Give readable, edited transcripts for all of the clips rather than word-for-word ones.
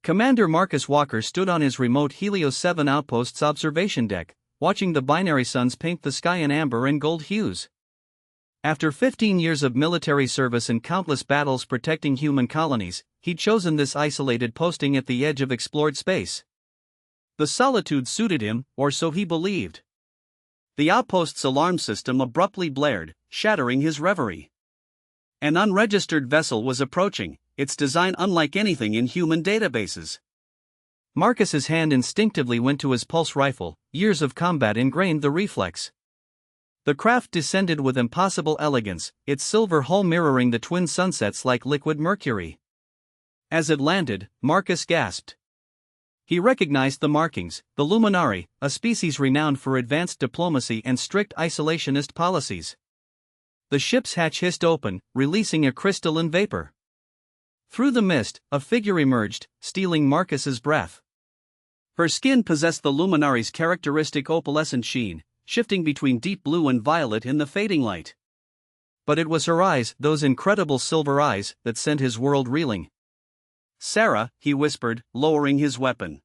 Commander Marcus Walker stood on his remote Helios 7 outpost's observation deck, watching the binary suns paint the sky in amber and gold hues. After 15 years of military service and countless battles protecting human colonies, he'd chosen this isolated posting at the edge of explored space. The solitude suited him, or so he believed. The outpost's alarm system abruptly blared, shattering his reverie. An unregistered vessel was approaching, its design unlike anything in human databases. Marcus's hand instinctively went to his pulse rifle, years of combat ingrained the reflex. The craft descended with impossible elegance, its silver hull mirroring the twin sunsets like liquid mercury. As it landed, Marcus gasped. He recognized the markings, the Luminari, a species renowned for advanced diplomacy and strict isolationist policies. The ship's hatch hissed open, releasing a crystalline vapor. Through the mist, a figure emerged, stealing Marcus's breath. Her skin possessed the Luminari's characteristic opalescent sheen, shifting between deep blue and violet in the fading light. But it was her eyes, those incredible silver eyes, that sent his world reeling. "Sarah," he whispered, lowering his weapon.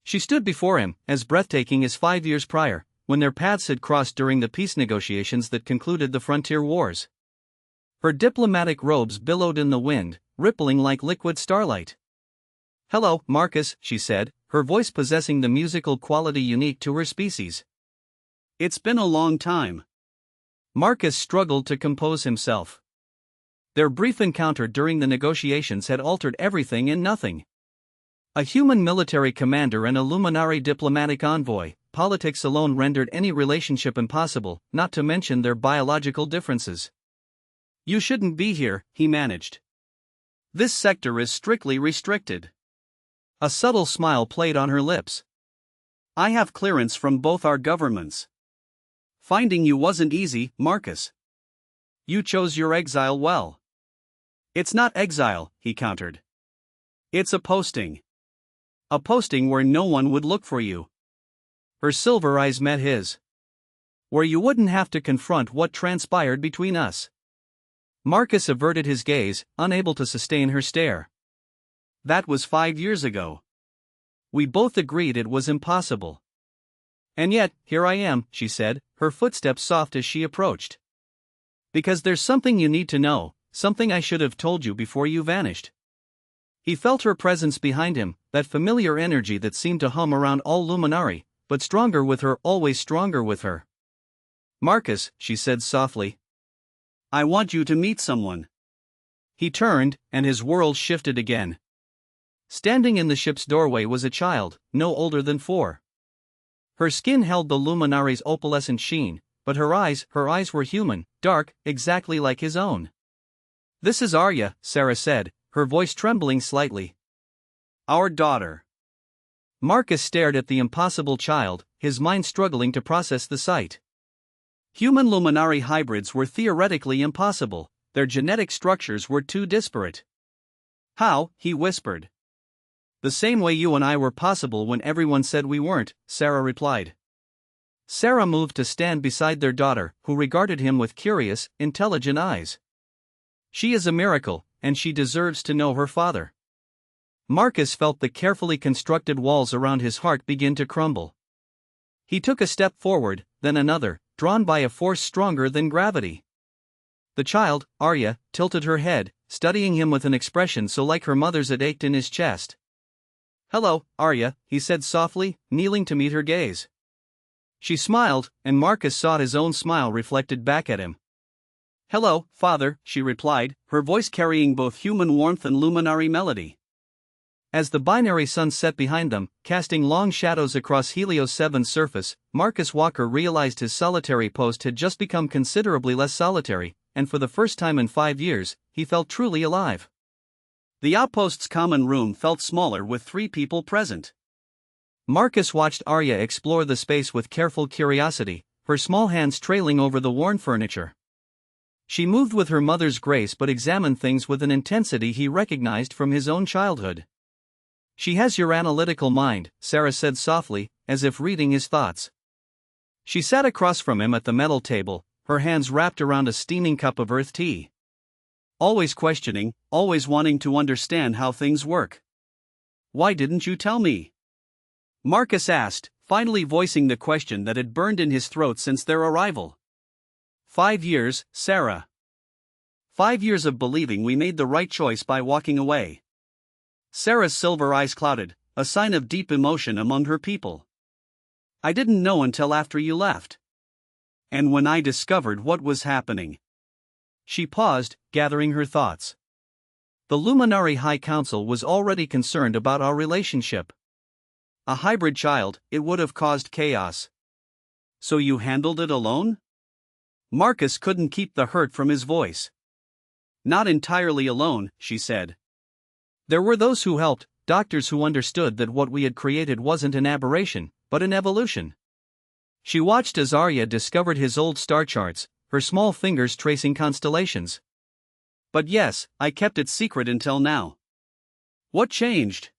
She stood before him, as breathtaking as 5 years prior, when their paths had crossed during the peace negotiations that concluded the frontier wars. Her diplomatic robes billowed in the wind, rippling like liquid starlight. "Hello, Marcus," she said, her voice possessing the musical quality unique to her species. "It's been a long time." Marcus struggled to compose himself. Their brief encounter during the negotiations had altered everything and nothing. A human military commander and a Luminari diplomatic envoy, politics alone rendered any relationship impossible, not to mention their biological differences. "You shouldn't be here," he managed. "This sector is strictly restricted." A subtle smile played on her lips. "I have clearance from both our governments. Finding you wasn't easy, Marcus. You chose your exile well." "It's not exile," he countered. "It's a posting. A posting where no one would look for you." Her silver eyes met his. "Where you wouldn't have to confront what transpired between us." Marcus averted his gaze, unable to sustain her stare. "That was 5 years ago. We both agreed it was impossible. And yet, here I am," she said, her footsteps soft as she approached. "Because there's something you need to know, something I should have told you before you vanished." He felt her presence behind him, that familiar energy that seemed to hum around all Luminari, but stronger with her, always stronger with her. "Marcus," she said softly. "I want you to meet someone." He turned, and his world shifted again. Standing in the ship's doorway was a child, no older than 4. Her skin held the Luminari's opalescent sheen, but her eyes were human, dark, exactly like his own. "This is Arya," Sarah said, her voice trembling slightly. "Our daughter." Marcus stared at the impossible child, his mind struggling to process the sight. Human Luminari hybrids were theoretically impossible, their genetic structures were too disparate. "How?" he whispered. "The same way you and I were possible when everyone said we weren't," Sarah replied. Sarah moved to stand beside their daughter, who regarded him with curious, intelligent eyes. "She is a miracle, and she deserves to know her father." Marcus felt the carefully constructed walls around his heart begin to crumble. He took a step forward, then another, drawn by a force stronger than gravity. The child, Arya, tilted her head, studying him with an expression so like her mother's it ached in his chest. "Hello, Arya," he said softly, kneeling to meet her gaze. She smiled, and Marcus saw his own smile reflected back at him. "Hello, father," she replied, her voice carrying both human warmth and Luminari melody. As the binary sun set behind them, casting long shadows across Helios 7's surface, Marcus Walker realized his solitary post had just become considerably less solitary, and for the first time in 5 years, he felt truly alive. The outpost's common room felt smaller with 3 people present. Marcus watched Arya explore the space with careful curiosity, her small hands trailing over the worn furniture. She moved with her mother's grace but examined things with an intensity he recognized from his own childhood. "She has your analytical mind," Sarah said softly, as if reading his thoughts. She sat across from him at the metal table, her hands wrapped around a steaming cup of earth tea. "Always questioning, always wanting to understand how things work." Why didn't you tell me? Marcus asked, finally voicing the question that had burned in his throat since their arrival. 5 years, Sarah. 5 years of believing we made the right choice by walking away. Sarah's silver eyes clouded, a sign of deep emotion among her people. I didn't know until after you left. And when I discovered what was happening. She paused, gathering her thoughts. The Luminary High Council was already concerned about our relationship. A hybrid child, it would have caused chaos. So you handled it alone? Marcus couldn't keep the hurt from his voice. Not entirely alone, she said. There were those who helped, doctors who understood that what we had created wasn't an aberration, but an evolution. She watched as Arya discovered his old star charts, her small fingers tracing constellations. But yes, I kept it secret until now. What changed?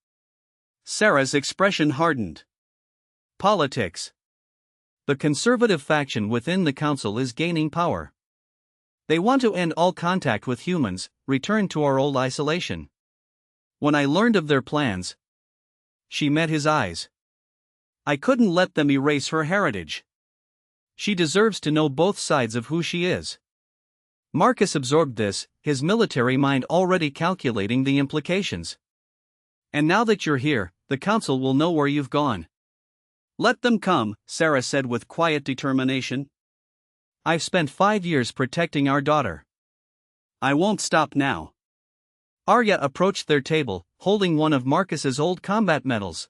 Sarah's expression hardened. Politics. The conservative faction within the council is gaining power. They want to end all contact with humans, return to our old isolation. When I learned of their plans, she met his eyes. I couldn't let them erase her heritage. She deserves to know both sides of who she is. Marcus absorbed this, his military mind already calculating the implications. And now that you're here, the council will know where you've gone. Let them come, Sarah said with quiet determination. I've spent 5 years protecting our daughter. I won't stop now. Arya approached their table, holding one of Marcus's old combat medals.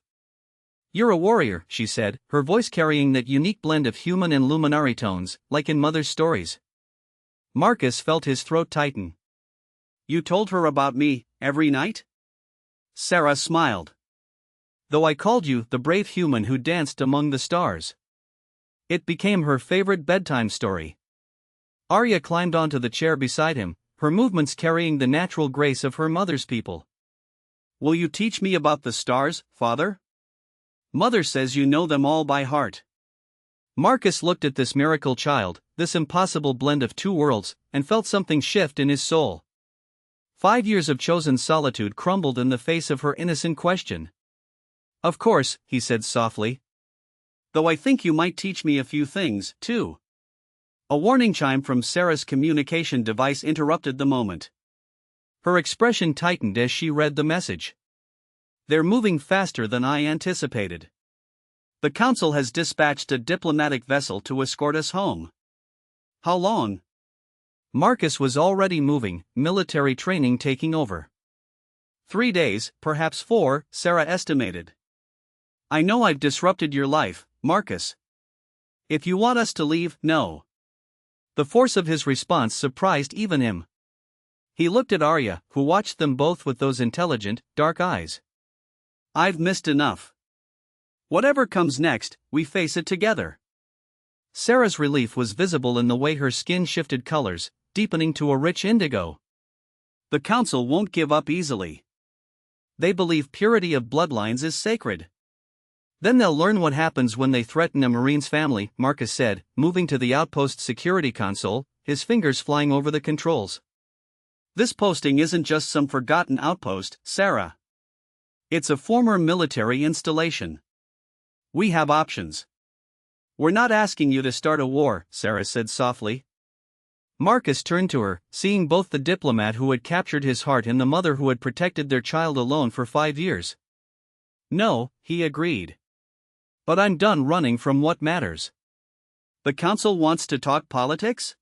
You're a warrior, she said, her voice carrying that unique blend of human and luminary tones, like in Mother's stories. Marcus felt his throat tighten. You told her about me, every night? Sarah smiled. Though I called you the brave human who danced among the stars. It became her favorite bedtime story. Arya climbed onto the chair beside him, her movements carrying the natural grace of her mother's people. Will you teach me about the stars, Father? Mother says you know them all by heart. Marcus looked at this miracle child, this impossible blend of two worlds, and felt something shift in his soul. 5 years of chosen solitude crumbled in the face of her innocent question. Of course, he said softly. Though I think you might teach me a few things, too. A warning chime from Sarah's communication device interrupted the moment. Her expression tightened as she read the message. They're moving faster than I anticipated. The council has dispatched a diplomatic vessel to escort us home. How long? Marcus was already moving, military training taking over. 3 days, perhaps 4, Sarah estimated. I know I've disrupted your life, Marcus. If you want us to leave, no. The force of his response surprised even him. He looked at Arya, who watched them both with those intelligent, dark eyes. I've missed enough. Whatever comes next, we face it together. Sarah's relief was visible in the way her skin shifted colors, deepening to a rich indigo. The council won't give up easily. They believe purity of bloodlines is sacred. Then they'll learn what happens when they threaten a Marine's family, Marcus said, moving to the outpost security console, his fingers flying over the controls. This posting isn't just some forgotten outpost, Sarah. It's a former military installation. We have options. We're not asking you to start a war, Sarah said softly. Marcus turned to her, seeing both the diplomat who had captured his heart and the mother who had protected their child alone for 5 years. No, he agreed. But I'm done running from what matters. The council wants to talk politics?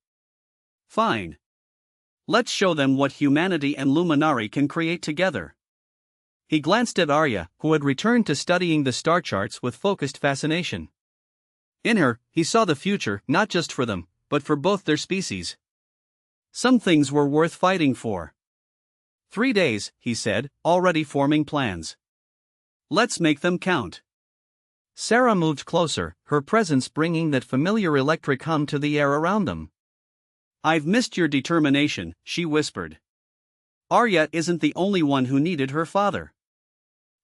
Fine. Let's show them what humanity and Luminari can create together. He glanced at Arya, who had returned to studying the star charts with focused fascination. In her, he saw the future, not just for them, but for both their species. Some things were worth fighting for. 3 days, he said, already forming plans. Let's make them count. Sarah moved closer, her presence bringing that familiar electric hum to the air around them. I've missed your determination, she whispered. Arya isn't the only one who needed her father.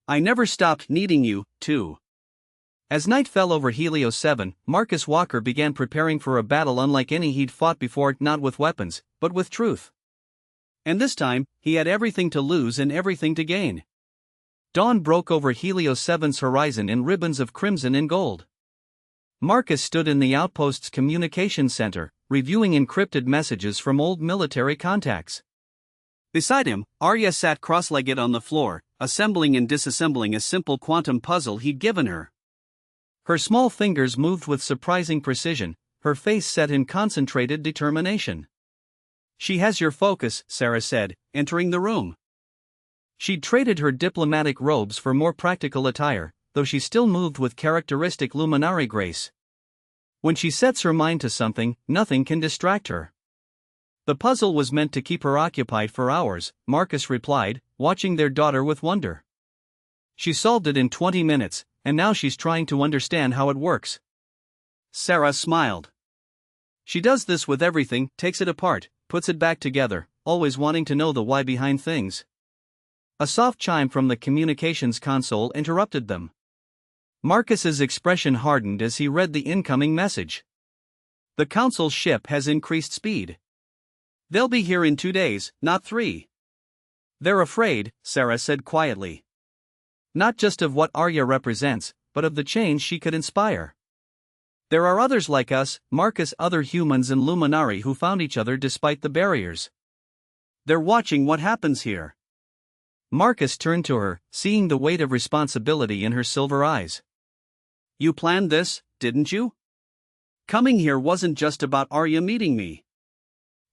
I never stopped needing you, too. As night fell over Helios 7, Marcus Walker began preparing for a battle unlike any he'd fought before, not with weapons, but with truth. And this time, he had everything to lose and everything to gain. Dawn broke over Helios 7's horizon in ribbons of crimson and gold. Marcus stood in the outpost's communications center, reviewing encrypted messages from old military contacts. Beside him, Arya sat cross-legged on the floor, assembling and disassembling a simple quantum puzzle he'd given her. Her small fingers moved with surprising precision, her face set in concentrated determination. "She has your focus," Sarah said, entering the room. She'd traded her diplomatic robes for more practical attire, though she still moved with characteristic luminary grace. When she sets her mind to something, nothing can distract her. "The puzzle was meant to keep her occupied for hours," Marcus replied, watching their daughter with wonder. "She solved it in 20 minutes, and now she's trying to understand how it works." Sarah smiled. "She does this with everything, takes it apart, puts it back together, always wanting to know the why behind things." A soft chime from the communications console interrupted them. Marcus's expression hardened as he read the incoming message. "The Council's ship has increased speed. They'll be here in 2 days, not 3. They're afraid," Sarah said quietly. "Not just of what Arya represents, but of the change she could inspire. There are others like us, Marcus, other humans and Luminari who found each other despite the barriers. They're watching what happens here." Marcus turned to her, seeing the weight of responsibility in her silver eyes. "You planned this, didn't you? Coming here wasn't just about Arya meeting me.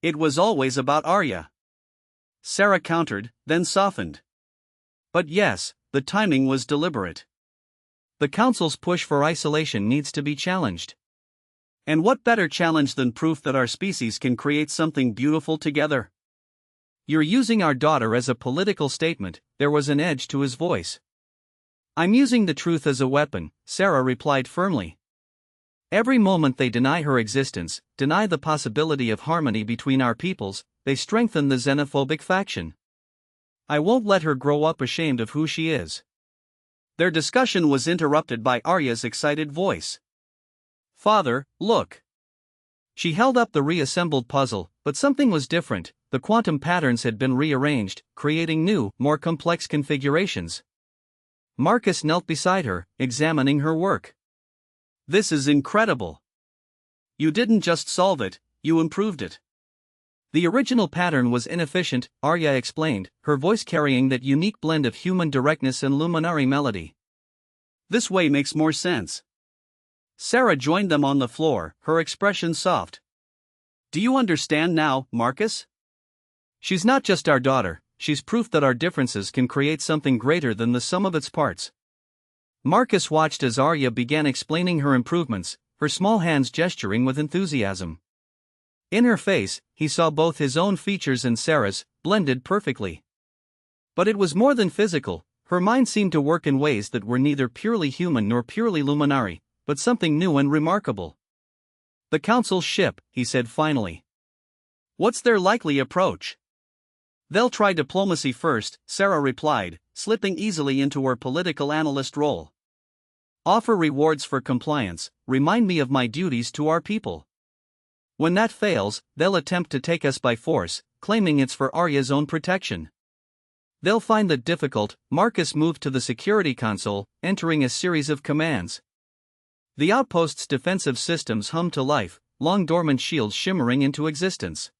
It was always about Arya." Sarah countered, then softened. "But yes, the timing was deliberate. The Council's push for isolation needs to be challenged. And what better challenge than proof that our species can create something beautiful together?" "You're using our daughter as a political statement," there was an edge to his voice. "I'm using the truth as a weapon," Sarah replied firmly. "Every moment they deny her existence, deny the possibility of harmony between our peoples, they strengthen the xenophobic faction. I won't let her grow up ashamed of who she is." Their discussion was interrupted by Arya's excited voice. "Father, look." She held up the reassembled puzzle, but something was different. The quantum patterns had been rearranged, creating new, more complex configurations. Marcus knelt beside her, examining her work. "This is incredible. You didn't just solve it, you improved it." "The original pattern was inefficient," Arya explained, her voice carrying that unique blend of human directness and luminary melody. "This way makes more sense." Sarah joined them on the floor, her expression soft. "Do you understand now, Marcus? She's not just our daughter, she's proof that our differences can create something greater than the sum of its parts." Marcus watched as Arya began explaining her improvements, her small hands gesturing with enthusiasm. In her face, he saw both his own features and Sarah's, blended perfectly. But it was more than physical, her mind seemed to work in ways that were neither purely human nor purely luminary, but something new and remarkable. "The Council's ship," he said finally. "What's their likely approach?" "They'll try diplomacy first," Sarah replied, slipping easily into her political analyst role. "Offer rewards for compliance, remind me of my duties to our people. When that fails, they'll attempt to take us by force, claiming it's for Arya's own protection. They'll find that difficult." Marcus moved to the security console, entering a series of commands. The outpost's defensive systems hummed to life, long dormant shields shimmering into existence.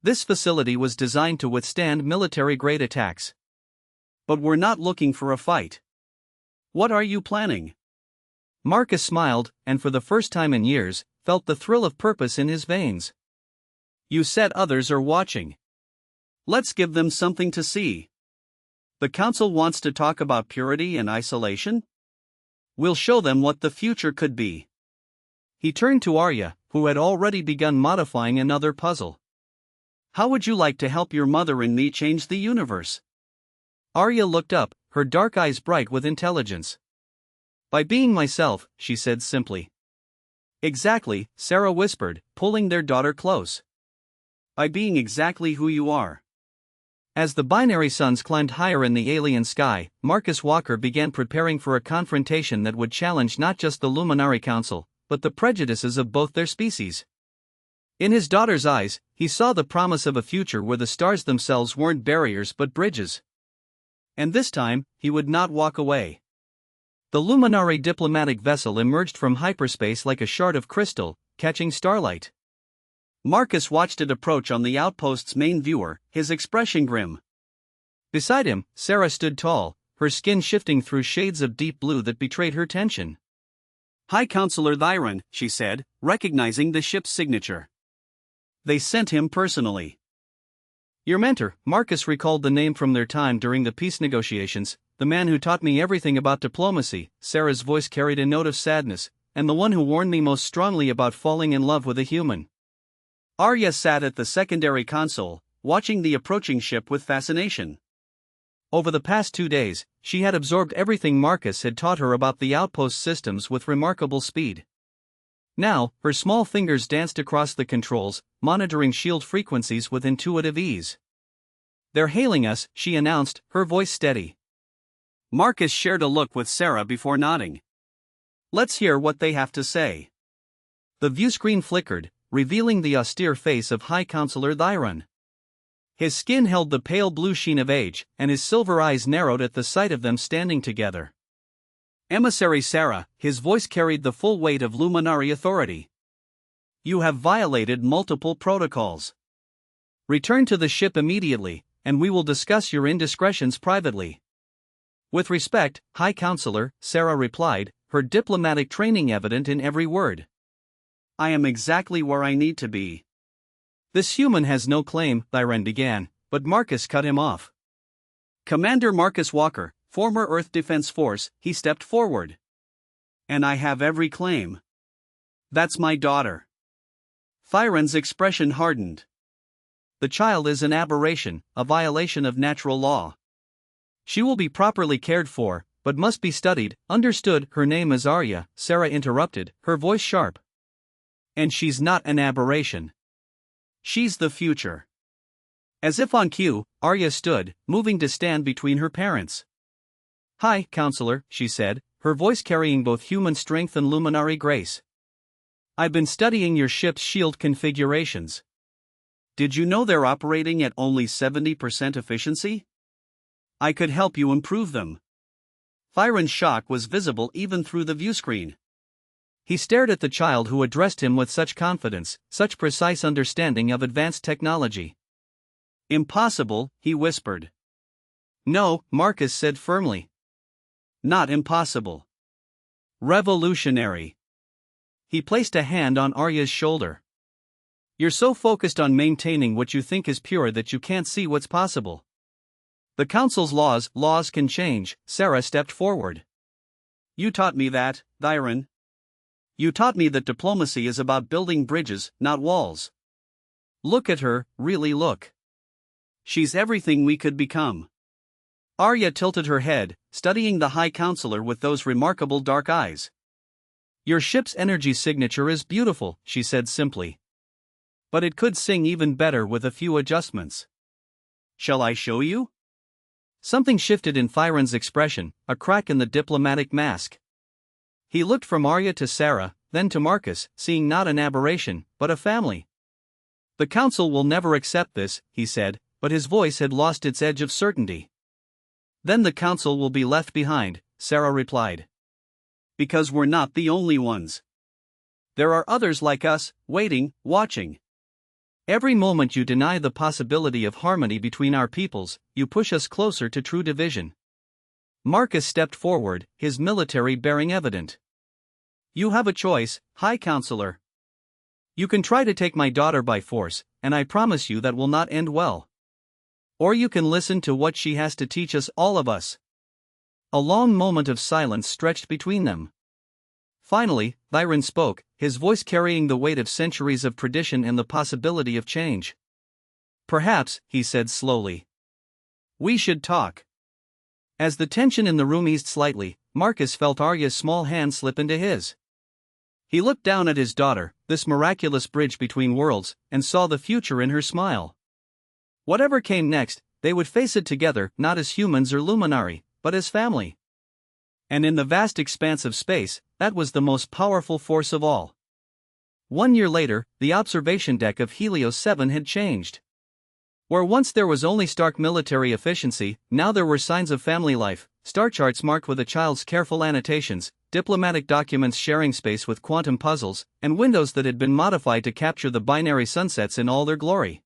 This facility was designed to withstand military-grade attacks. "But we're not looking for a fight. What are you planning?" Marcus smiled, and for the first time in years, felt the thrill of purpose in his veins. "You said others are watching. Let's give them something to see. The Council wants to talk about purity and isolation? We'll show them what the future could be." He turned to Arya, who had already begun modifying another puzzle. "How would you like to help your mother and me change the universe?" Arya looked up, her dark eyes bright with intelligence. "By being myself," she said simply. "Exactly," Sarah whispered, pulling their daughter close. "By being exactly who you are." As the binary suns climbed higher in the alien sky, Marcus Walker began preparing for a confrontation that would challenge not just the Luminary Council, but the prejudices of both their species. In his daughter's eyes, he saw the promise of a future where the stars themselves weren't barriers but bridges. And this time, he would not walk away. The Luminary diplomatic vessel emerged from hyperspace like a shard of crystal, catching starlight. Marcus watched it approach on the outpost's main viewer, his expression grim. Beside him, Sarah stood tall, her skin shifting through shades of deep blue that betrayed her tension. "High Counselor Thyron," she said, recognizing the ship's signature. "They sent him personally." "Your mentor," Marcus recalled the name from their time during the peace negotiations, "the man who taught me everything about diplomacy." Sarah's voice carried a note of sadness, "and the one who warned me most strongly about falling in love with a human." Arya sat at the secondary console, watching the approaching ship with fascination. Over the past 2 days, she had absorbed everything Marcus had taught her about the outpost systems with remarkable speed. Now, her small fingers danced across the controls, monitoring shield frequencies with intuitive ease. "They're hailing us," she announced, her voice steady. Marcus shared a look with Sarah before nodding. "Let's hear what they have to say." The viewscreen flickered, revealing the austere face of High Counselor Thyron. His skin held the pale blue sheen of age, and his silver eyes narrowed at the sight of them standing together. "Emissary Sarah," his voice carried the full weight of Luminary authority. "You have violated multiple protocols. Return to the ship immediately, and we will discuss your indiscretions privately." "With respect, High Counselor," Sarah replied, her diplomatic training evident in every word. "I am exactly where I need to be." "This human has no claim," Thyron began, but Marcus cut him off. "Commander Marcus Walker, former Earth Defense Force," he stepped forward. "And I have every claim. That's my daughter." Thyron's expression hardened. "The child is an aberration, a violation of natural law. She will be properly cared for, but must be studied." "Understood." "Her name is Arya," Sarah interrupted, her voice sharp. "And she's not an aberration. She's the future." As if on cue, Arya stood, moving to stand between her parents. "High Counselor," she said, her voice carrying both human strength and luminary grace. "I've been studying your ship's shield configurations. Did you know they're operating at only 70% efficiency? I could help you improve them." Thyron's shock was visible even through the viewscreen. He stared at the child who addressed him with such confidence, such precise understanding of advanced technology. "Impossible," he whispered. "No," Marcus said firmly. "Not impossible. Revolutionary." He placed a hand on Arya's shoulder. "You're so focused on maintaining what you think is pure that you can't see what's possible. The Council's laws can change." Sarah stepped forward. "You taught me that, Thyron. You taught me that diplomacy is about building bridges, not walls. Look at her, really look. She's everything we could become." Arya tilted her head, studying the High Counselor with those remarkable dark eyes. "Your ship's energy signature is beautiful," she said simply. "But it could sing even better with a few adjustments. Shall I show you?" Something shifted in Thyron's expression, a crack in the diplomatic mask. He looked from Arya to Sarah, then to Marcus, seeing not an aberration, but a family. "The Council will never accept this," he said, but his voice had lost its edge of certainty. "Then the Council will be left behind," Sarah replied. "Because we're not the only ones. There are others like us, waiting, watching. Every moment you deny the possibility of harmony between our peoples, you push us closer to true division." Marcus stepped forward, his military bearing evident. "You have a choice, High Counselor. You can try to take my daughter by force, and I promise you that will not end well. Or you can listen to what she has to teach us, all of us." A long moment of silence stretched between them. Finally, Thyron spoke, his voice carrying the weight of centuries of tradition and the possibility of change. "Perhaps," he said slowly, "we should talk." As the tension in the room eased slightly, Marcus felt Arya's small hand slip into his. He looked down at his daughter, this miraculous bridge between worlds, and saw the future in her smile. Whatever came next, they would face it together, not as humans or Luminary, but as family. And in the vast expanse of space, that was the most powerful force of all. 1 year later, the observation deck of Helios 7 had changed. Where once there was only stark military efficiency, now there were signs of family life, star charts marked with a child's careful annotations, diplomatic documents sharing space with quantum puzzles, and windows that had been modified to capture the binary sunsets in all their glory.